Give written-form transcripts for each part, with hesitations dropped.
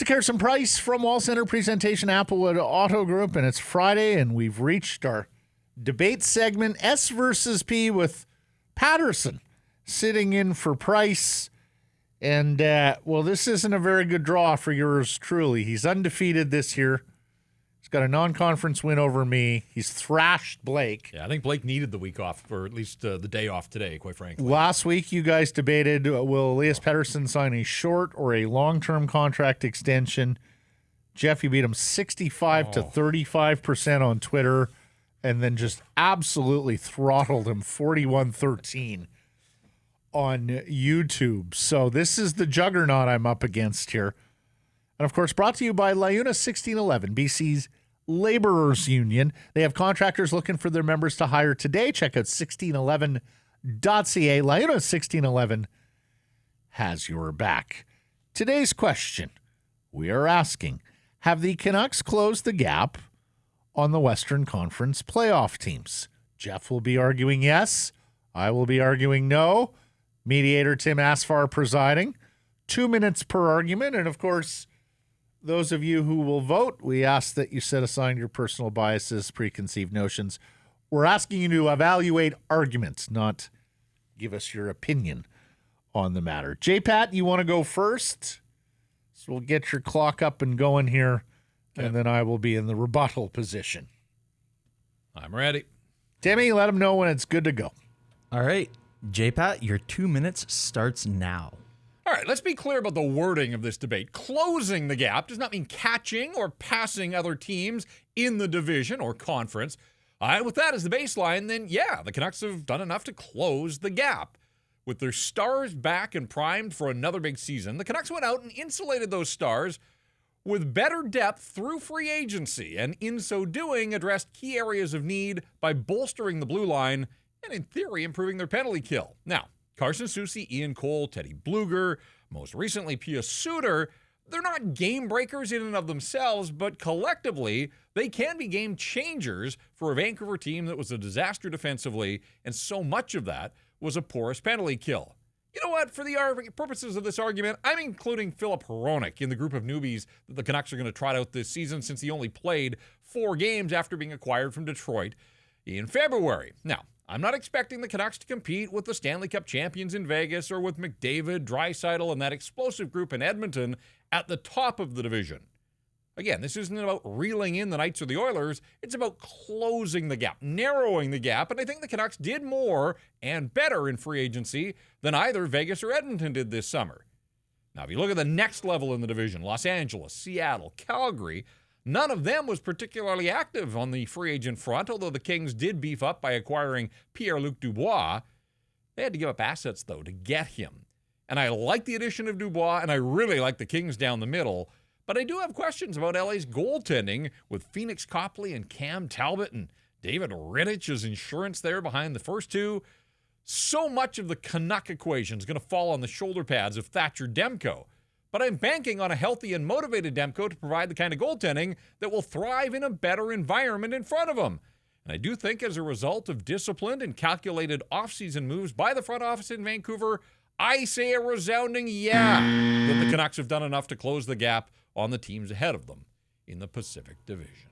Sekeres and Price from Wall Center Presentation Applewood Auto Group, and it's Friday, and we've reached our debate segment, S versus P, with Paterson sitting in for Price. And, this isn't a very good draw for yours truly. He's undefeated this year. He's got a non-conference win over me. He's thrashed Blake. Yeah, I think Blake needed the week off, or at least the day off today, quite frankly. Last week, you guys debated, will Elias Paterson sign a short or a long-term contract extension? Jeff, you beat him 65 to 35% on Twitter, and then just absolutely throttled him 41-13 on YouTube. So this is the juggernaut I'm up against here. And, of course, brought to you by LiUNA 1611, BC's Laborers Union. They have contractors looking for their members to hire today. Check out 1611.ca. LiUNA 1611 has your back. Today's question, we are asking, have the Canucks closed the gap on the Western Conference playoff teams? Jeff will be arguing yes. I will be arguing no. Mediator Tim Asfar presiding. 2 minutes per argument. And, of course, those of you who will vote, we ask that you set aside your personal biases, preconceived notions. We're asking you to evaluate arguments, not give us your opinion on the matter. J-Pat, you want to go first? So we'll get your clock up and going here, and then I will be in the rebuttal position. I'm ready. Timmy, let him know when it's good to go. All right. J-Pat, your 2 minutes starts now. All right, let's be clear about the wording of this debate. Closing the gap does not mean catching or passing other teams in the division or conference. With that as the baseline, then yeah, the Canucks have done enough to close the gap. With their stars back and primed for another big season, the Canucks went out and insulated those stars with better depth through free agency, and in so doing, addressed key areas of need by bolstering the blue line and, in theory, improving their penalty kill. Now, Carson Soucy, Ian Cole, Teddy Bluger, most recently Pia Suter, they're not game breakers in and of themselves, but collectively, they can be game changers for a Vancouver team that was a disaster defensively, and so much of that was a porous penalty kill. You know what? For the purposes of this argument, I'm including Filip Hronek in the group of newbies that the Canucks are going to trot out this season, since he only played 4 games after being acquired from Detroit in February. Now, I'm not expecting the Canucks to compete with the Stanley Cup champions in Vegas or with McDavid, Draisaitl, and that explosive group in Edmonton at the top of the division. Again, this isn't about reeling in the Knights or the Oilers. It's about closing the gap, narrowing the gap, and I think the Canucks did more and better in free agency than either Vegas or Edmonton did this summer. Now, if you look at the next level in the division, Los Angeles, Seattle, Calgary, none of them was particularly active on the free agent front, although the Kings did beef up by acquiring Pierre-Luc Dubois. They had to give up assets, though, to get him. And I like the addition of Dubois, and I really like the Kings down the middle, but I do have questions about LA's goaltending with Phoenix Copley and Cam Talbot and David Rittich's insurance there behind the first two. So much of the Canuck equation is going to fall on the shoulder pads of Thatcher Demko. But I'm banking on a healthy and motivated Demko to provide the kind of goaltending that will thrive in a better environment in front of him. And I do think as a result of disciplined and calculated offseason moves by the front office in Vancouver, I say a resounding yeah that the Canucks have done enough to close the gap on the teams ahead of them in the Pacific Division.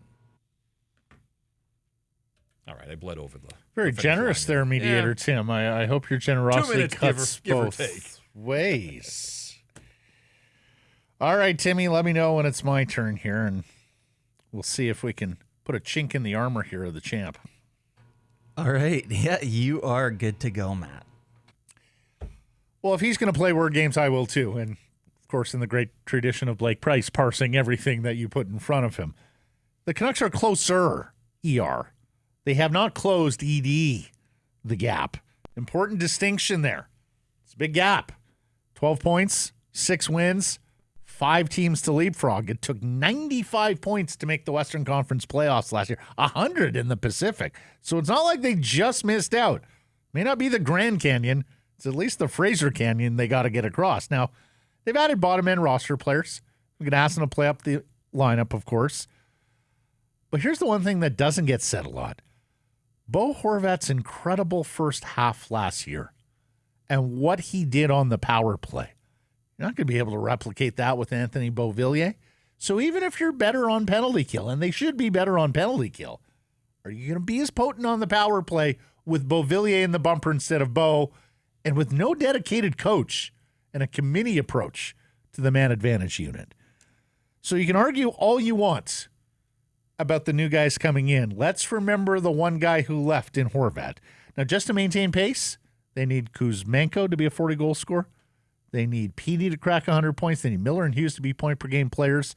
All right, I bled over the... Very generous there, Mediator Tim. I hope your generosity 2 minutes, cuts give or both take. ways. All right, Timmy, let me know when it's my turn here, and we'll see if we can put a chink in the armor here of the champ. All right. Yeah, you are good to go, Matt. Well, if he's going to play word games, I will too. And, of course, in the great tradition of Blake Price, parsing everything that you put in front of him. The Canucks are closer, ER. They have not closed ED, the gap. Important distinction there. It's a big gap. 12 points, 6 wins. 5 teams to leapfrog. It took 95 points to make the Western Conference playoffs last year, 100 in the Pacific. So it's not like they just missed out. May not be the Grand Canyon. It's at least the Fraser Canyon they got to get across. Now, they've added bottom-end roster players. We can ask them to play up the lineup, of course. But here's the one thing that doesn't get said a lot. Bo Horvat's incredible first half last year and what he did on the power play. You're not going to be able to replicate that with Anthony Beauvillier. So even if you're better on penalty kill, and they should be better on penalty kill, are you going to be as potent on the power play with Beauvillier in the bumper instead of Beau, and with no dedicated coach and a committee approach to the man advantage unit? So you can argue all you want about the new guys coming in. Let's remember the one guy who left in Horvat. Now, just to maintain pace, they need Kuzmenko to be a 40-goal scorer. They need Petey to crack 100 points. They need Miller and Hughes to be point-per-game players.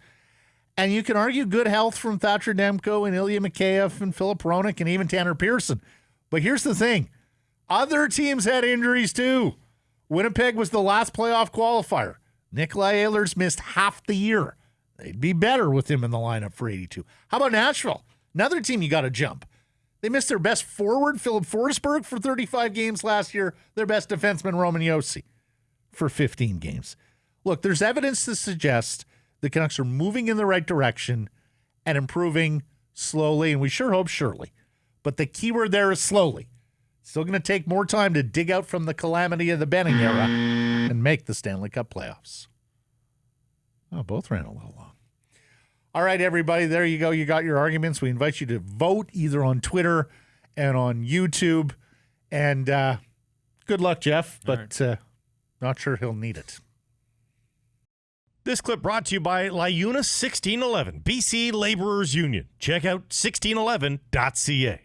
And you can argue good health from Thatcher Demko and Ilya Mikheyev and Philip Hronek and even Tanner Pearson. But here's the thing. Other teams had injuries too. Winnipeg was the last playoff qualifier. Nikolai Ehlers missed half the year. They'd be better with him in the lineup for 82. How about Nashville? Another team you got to jump. They missed their best forward, Philip Forsberg, for 35 games last year. Their best defenseman, Roman Josi, for 15 games. Look, there's evidence to suggest the Canucks are moving in the right direction and improving slowly, and we sure hope surely. But the key word there is slowly. Still going to take more time to dig out from the calamity of the Benning era and make the Stanley Cup playoffs. Oh, both ran a little long. All right, everybody, there you go. You got your arguments. We invite you to vote either on Twitter and on YouTube. And good luck, Jeff, but not sure he'll need it. This clip brought to you by LiUNA 1611, BC Laborers Union. Check out 1611.ca.